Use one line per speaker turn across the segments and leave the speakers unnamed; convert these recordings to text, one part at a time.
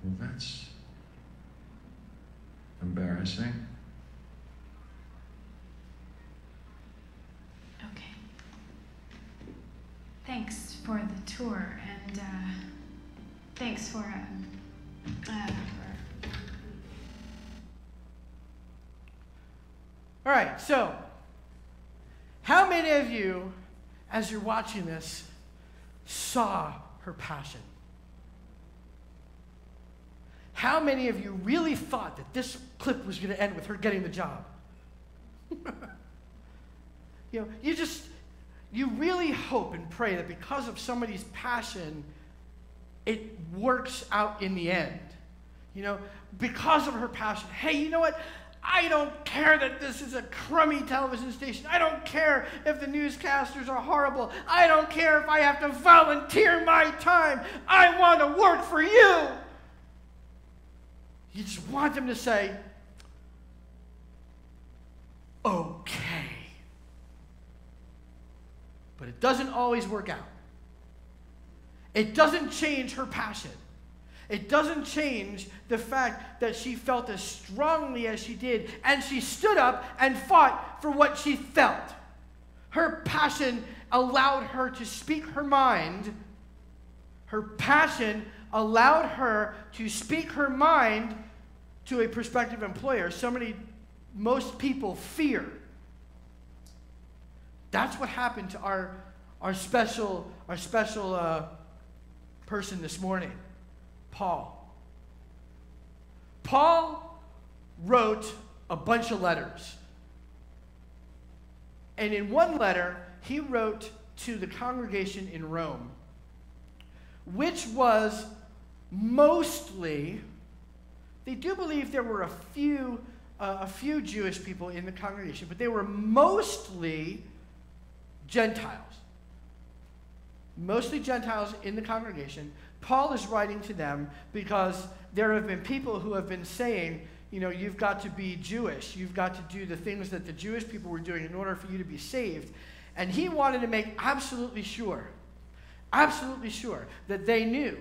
Well, that's embarrassing.
Okay. Thanks for the tour, and thanks for
All right, so how many of you, as you're watching this, saw her passion? How many of you really thought that this clip was going to end with her getting the job? You know, you really hope and pray that because of somebody's passion, it works out in the end. You know, because of her passion. Hey, you know what? I don't care that this is a crummy television station. I don't care if the newscasters are horrible. I don't care if I have to volunteer my time. I want to work for you. You just want them to say, okay. But it doesn't always work out. It doesn't change her passion. It doesn't change the fact that she felt as strongly as she did, and she stood up and fought for what she felt. Her passion allowed her to speak her mind. Her passion allowed her to speak her mind to a prospective employer. Most people fear. That's what happened to our special person this morning. Paul. Paul wrote a bunch of letters. And in one letter, he wrote to the congregation in Rome, which was mostly, they do believe there were a few Jewish people in the congregation, but they were mostly Gentiles. Mostly Gentiles in the congregation. Paul is writing to them because there have been people who have been saying, you know, you've got to be Jewish. You've got to do the things that the Jewish people were doing in order for you to be saved. And he wanted to make absolutely sure that they knew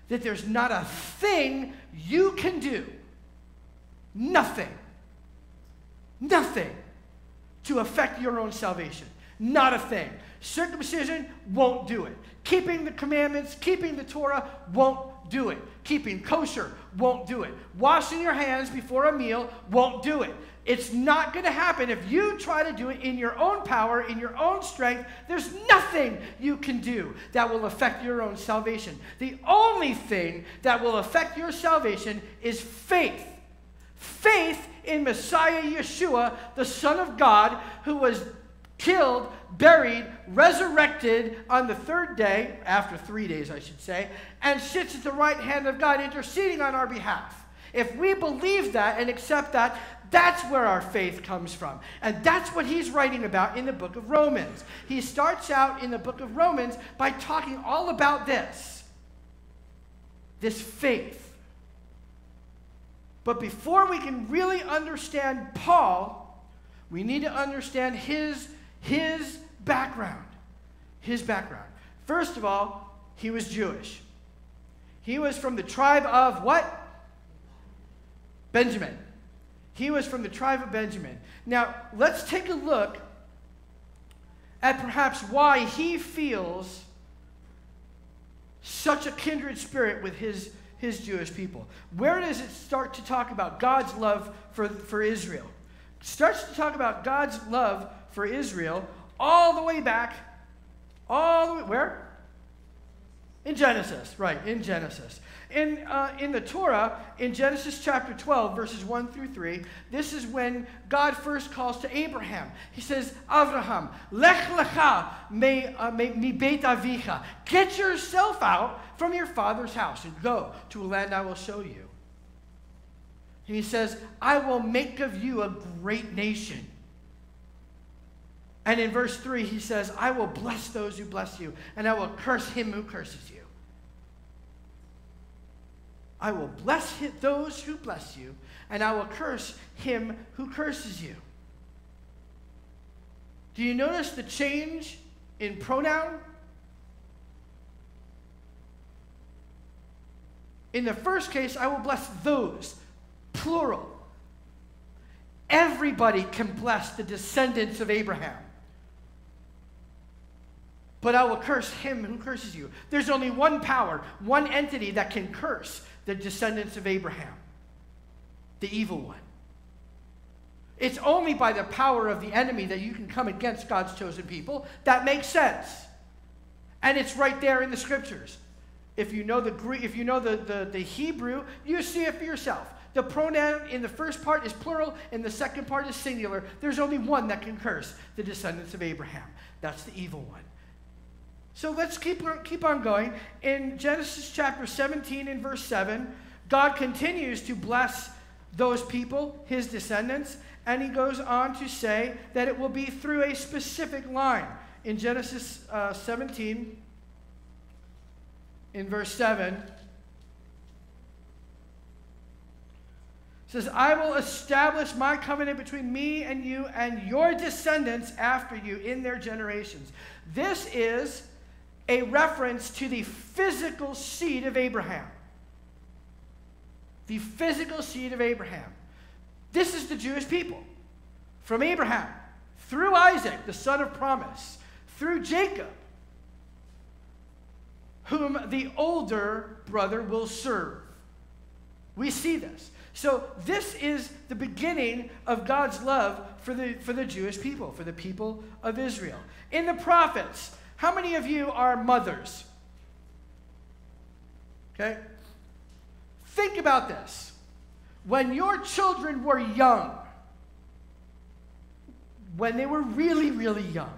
that there's not a thing you can do, nothing, to affect your own salvation. Not a thing. Circumcision won't do it. Keeping the commandments, keeping the Torah won't do it. Keeping kosher won't do it. Washing your hands before a meal won't do it. It's not going to happen. If you try to do it in your own power, in your own strength, there's nothing you can do that will affect your own salvation. The only thing that will affect your salvation is faith. Faith in Messiah Yeshua, the Son of God, who was killed, buried, resurrected on the third day, after 3 days I should say, and sits at the right hand of God interceding on our behalf. If we believe that and accept that, that's where our faith comes from. And that's what he's writing about in the book of Romans. He starts out in the book of Romans by talking all about this faith. But before we can really understand Paul, we need to understand his background. His background. First of all, he was Jewish. He was from the tribe of what? Benjamin. He was from the tribe of Benjamin. Now, let's take a look at perhaps why he feels such a kindred spirit with his Jewish people. Where does it start to talk about God's love for Israel? It starts to talk about God's love for Israel all the way back, where? In Genesis, right, in Genesis. In the Torah, in Genesis chapter 12, verses 1 through 3, this is when God first calls to Abraham. He says, Avraham, lech lecha mi beit avicha. Get yourself out from your father's house and go to a land I will show you. And he says, I will make of you a great nation. And in verse 3, he says, I will bless those who bless you, and I will curse him who curses you. I will bless those who bless you, and I will curse him who curses you. Do you notice the change in pronoun? In the first case, I will bless those, plural. Everybody can bless the descendants of Abraham. But I will curse him who curses you. There's only one power, one entity that can curse the descendants of Abraham, the evil one. It's only by the power of the enemy that you can come against God's chosen people. That makes sense. And it's right there in the scriptures. If you know the Greek, if you know the Hebrew, you see it for yourself. The pronoun in the first part is plural, and the second part is singular. There's only one that can curse the descendants of Abraham. That's the evil one. So let's keep on going. In Genesis chapter 17 and verse 7, God continues to bless those people, his descendants, and he goes on to say that it will be through a specific line. In Genesis 17, in verse 7, it says, I will establish my covenant between me and you and your descendants after you in their generations. This is a reference to the physical seed of Abraham. The physical seed of Abraham. This is the Jewish people. From Abraham, through Isaac, the son of promise, through Jacob, whom the older brother will serve. We see this. So this is the beginning of God's love for the Jewish people, for the people of Israel. In the prophets, how many of you are mothers? Okay? Think about this. When your children were young, when they were really, really young,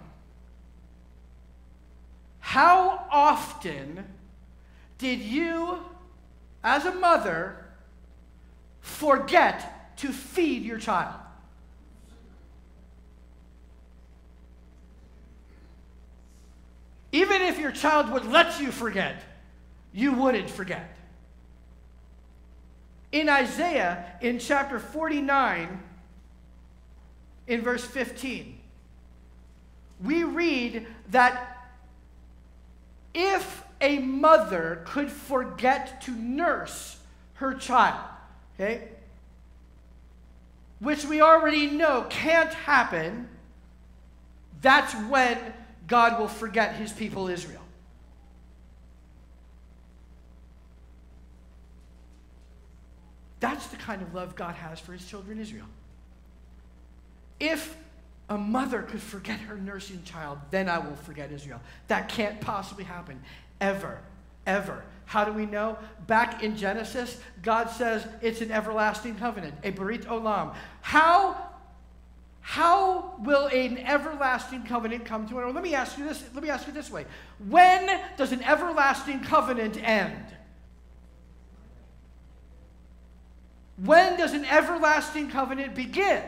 how often did you, as a mother, forget to feed your child? Even if your child would let you forget, you wouldn't forget. In Isaiah, in chapter 49, in verse 15, we read that if a mother could forget to nurse her child, okay, which we already know can't happen, that's when God will forget his people Israel. That's the kind of love God has for his children Israel. If a mother could forget her nursing child, then I will forget Israel. That can't possibly happen. Ever. Ever. How do we know? Back in Genesis, God says it's an everlasting covenant, a Berit Olam. How will an everlasting covenant come to an end? Let me ask you this way. When does an everlasting covenant end? When does an everlasting covenant begin?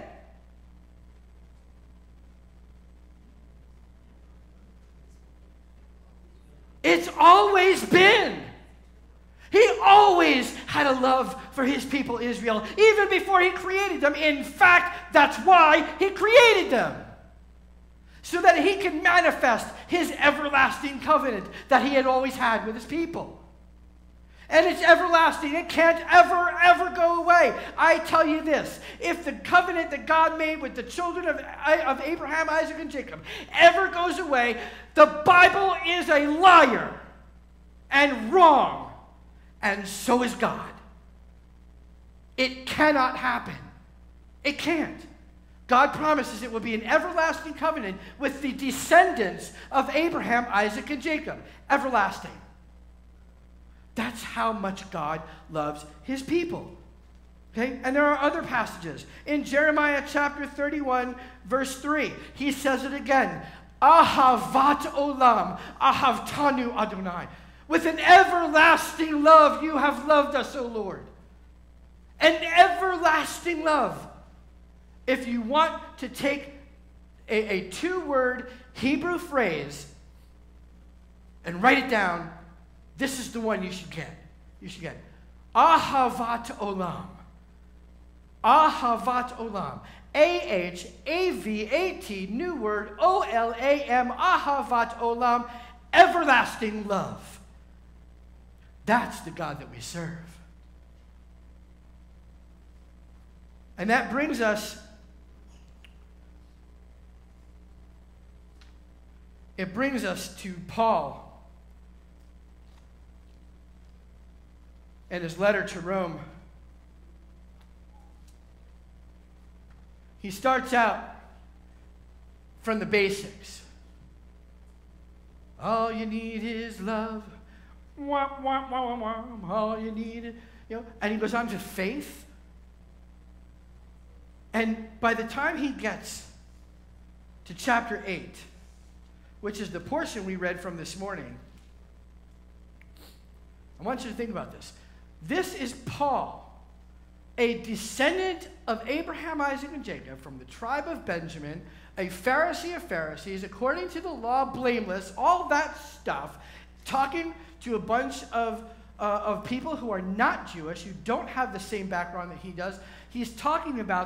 It's always been. He always had a love for his people Israel, even before he created them. In fact, that's why he created them. So that he can manifest his everlasting covenant that he had always had with his people. And it's everlasting. It can't ever go away. I tell you this, if the covenant that God made with the children of Abraham, Isaac, and Jacob ever goes away, the Bible is a liar and wrong, and so is God. It cannot happen. It can't. God promises it will be an everlasting covenant with the descendants of Abraham, Isaac, and Jacob. Everlasting. That's how much God loves his people. Okay? And there are other passages. In Jeremiah chapter 31, verse 3, he says it again. Ahavat olam, ahavtanu Adonai. With an everlasting love you have loved us, O Lord. An everlasting love. If you want to take a two-word Hebrew phrase and write it down, this is the one you should get. You should get Ahavat Olam. Ahavat Olam. A-H-A-V-A-T, new word, O-L-A-M, Ahavat Olam, everlasting love. That's the God that we serve. And that brings us, to Paul and his letter to Rome. He starts out from the basics. All you need is love. Wah, wah, wah, wah, wah. All you need is, and he goes on to faith. And by the time he gets to chapter 8, which is the portion we read from this morning, I want you to think about this. This is Paul, a descendant of Abraham, Isaac, and Jacob, from the tribe of Benjamin, a Pharisee of Pharisees, according to the law, blameless, all that stuff, talking to a bunch of people who are not Jewish, who don't have the same background that he does. He's talking about